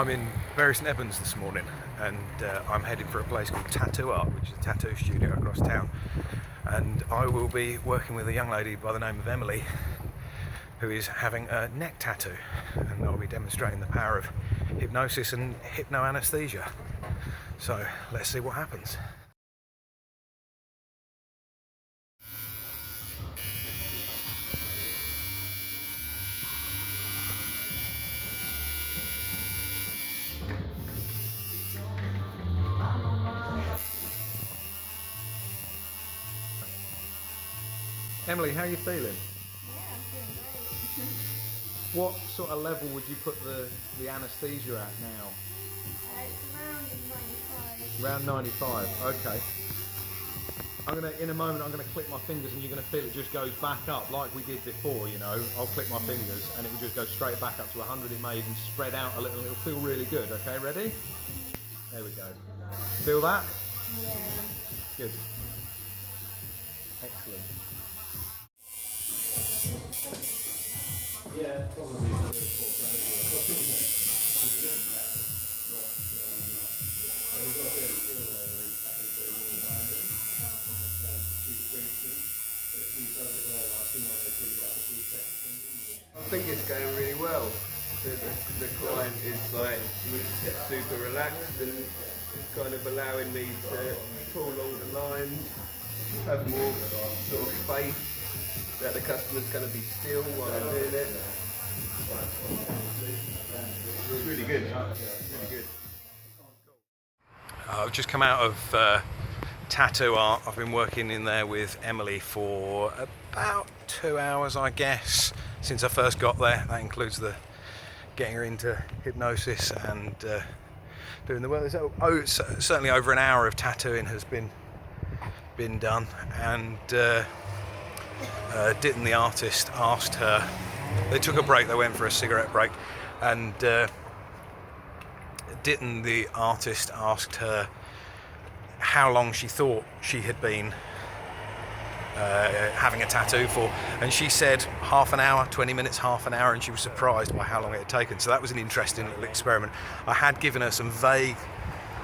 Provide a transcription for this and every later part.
I'm in Bury St Edmunds this morning, and I'm heading for a place called Tattoo Art, which is a tattoo studio across town. And I will be working with a young lady by the name of Emily, who is having a neck tattoo, and I'll be demonstrating the power of hypnosis and hypno anesthesia. So let's see what happens. Emily, how are you feeling? Yeah, I'm feeling great. What sort of level would you put the anesthesia at now? It's around 95. Around 95, okay. In a moment I'm gonna click my fingers and you're gonna feel it just goes back up like we did before, you know. I'll click my fingers and it will just go straight back up to 100. It may even spread out a little, it'll feel really good, okay, ready? There we go. Feel that? Yeah. Good. Excellent. Yeah, probably. I think it's going really well. The client is like super relaxed and it's kind of allowing me to pull along the lines, have more sort of faith that the customer's going to be still while I'm doing it. It's really good. Really good. I've just come out of Tattoo Art. I've been working in there with Emily for about 2 hours, I guess, since I first got there. That includes the getting her into hypnosis and doing the work. So, certainly over an hour of tattooing has been done, and Ditton the artist asked her, they took a break, they went for a cigarette break, and Ditton the artist asked her how long she thought she had been having a tattoo for, and she said half an hour, 20 minutes, half an hour, and she was surprised by how long it had taken. So that was an interesting little experiment. I had given her some vague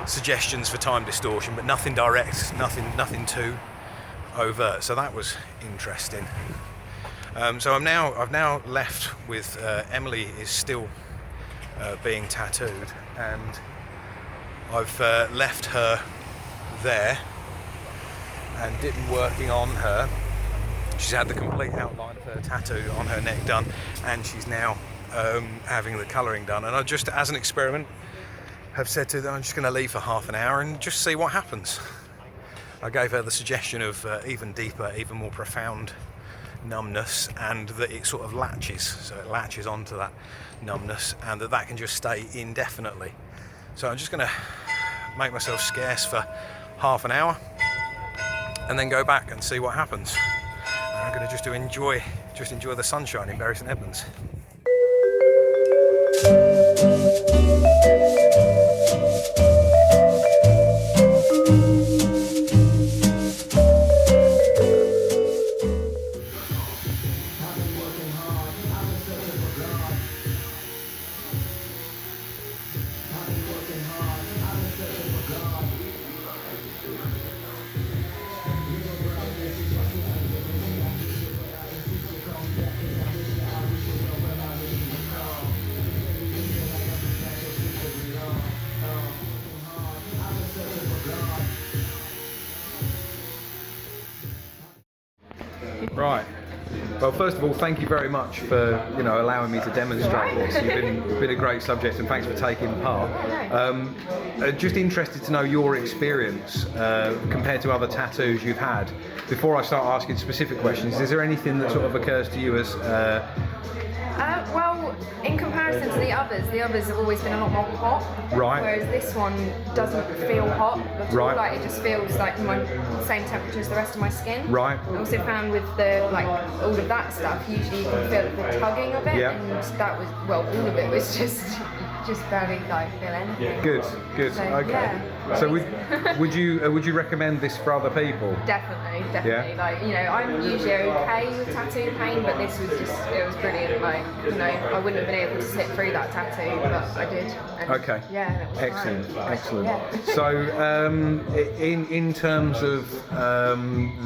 suggestions for time distortion, but nothing direct, nothing too overt. So that was interesting. So I've now left with Emily is still being tattooed, and I've left her there and Ditton working on her. She's had the complete outline of her tattoo on her neck done, and she's now having the colouring done. And I just, as an experiment, have said to them, I'm just going to leave for half an hour and just see what happens. I gave her the suggestion of even deeper, even more profound numbness, and that it sort of latches, so it latches onto that numbness, and that can just stay indefinitely. So I'm just going to make myself scarce for half an hour and then go back and see what happens. And I'm going to just enjoy the sunshine in Bury St Edmunds. Right. Well, first of all, thank you very much for allowing me to demonstrate this. You've been a great subject, and thanks for taking part. Just interested to know your experience compared to other tattoos you've had. Before I start asking specific questions, is there anything that sort of occurs to you as? Well, in comparison to the others have always been a lot more hot. Right. Whereas this one doesn't feel hot at all. Right. Like, it just feels like my same temperature as the rest of my skin. Right. I also found with the all of that stuff, usually you can feel the tugging of it, Yeah. and that was, well, all of it was just barely feel anything. Good. So, Okay. yeah. So would you recommend this for other people? Definitely. Yeah? Like, you know, I'm usually okay with tattoo pain, but this was just, it was brilliant. Like, you know, I wouldn't have been able to sit through that tattoo, but I did. And Okay. yeah, and it was Excellent. fine. Excellent. Yeah. So, in terms of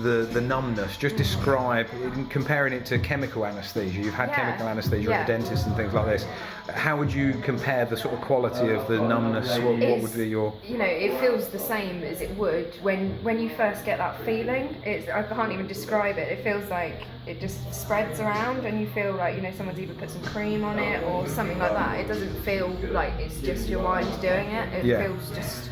the numbness, just describe, comparing it to chemical anaesthesia. You've had chemical anaesthesia at the dentist and things like this. How would you compare the sort of quality of the numbness? What would be your? You know, it feels the same as it would when you first get that feeling. I can't even describe it. It feels like it just spreads around, and you feel like, you know, someone's either put some cream on it or something like that. It doesn't feel like it's just your mind doing it. It feels just,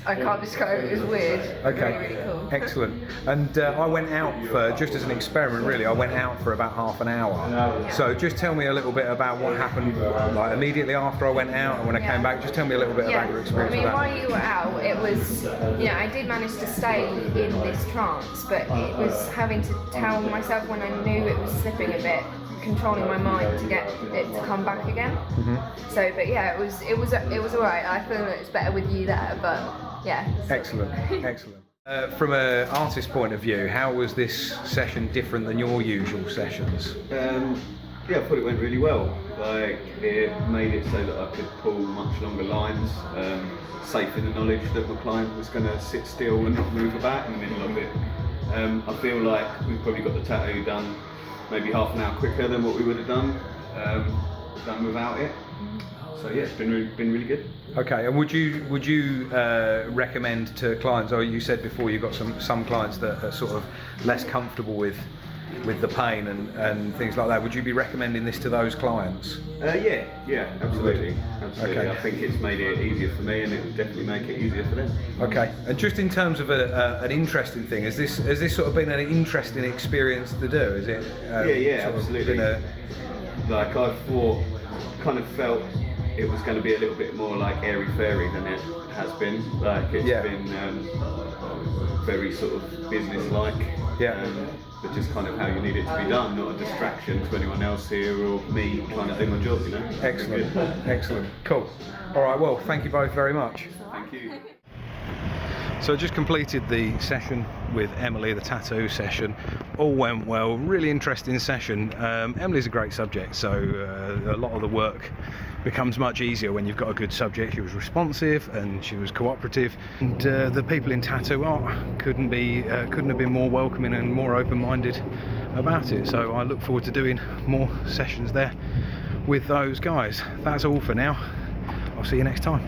I can't describe it. It's weird. Okay. Really, really cool. Excellent. And I went out for, just as an experiment really, I went out for about half an hour. So just tell me a little bit about what happened, like immediately after I went out and when I came back. Just tell me a little bit about your experience. I mean, with that. while you were out, it was, you know, I did manage to stay in this trance, but it was having to tell myself when I knew it was slipping a bit, controlling my mind to get it to come back again. So, but yeah, it was alright. I feel that it's better with you there, but yeah. Excellent. From an artist point of view, how was this session different than your usual sessions? Yeah, I thought it went really well. Like, it made it so that I could pull much longer lines, safe in the knowledge that my client was going to sit still and not move about in the middle of it. I feel like we've probably got the tattoo done maybe half an hour quicker than what we would have done without it. So yeah, it's been really good. Okay, and would you recommend to clients, or you said before you've got some clients that are sort of less comfortable with the pain and things like that, would you be recommending this to those clients? Yeah, absolutely. Okay. I think it's made it easier for me, and it would definitely make it easier for them. Okay, and just in terms of an interesting thing, has this sort of been an interesting experience to do? Is it? Absolutely. Like, I kind of felt it was going to be a little bit more like airy-fairy than it has been. Like, it's been very sort of business-like. But just kind of how you need it to be done, not a distraction to anyone else here or me trying to do my job, you know. Excellent, cool. All right, well, thank you both very much. Thank you. So I just completed the session with Emily, the tattoo session. All went well, really interesting session. Emily's a great subject, so a lot of the work becomes much easier when you've got a good subject. She was responsive and she was cooperative, and the people in tattoo art couldn't have been more welcoming and more open-minded about it. So I look forward to doing more sessions there with those guys. That's all for now. I'll see you next time.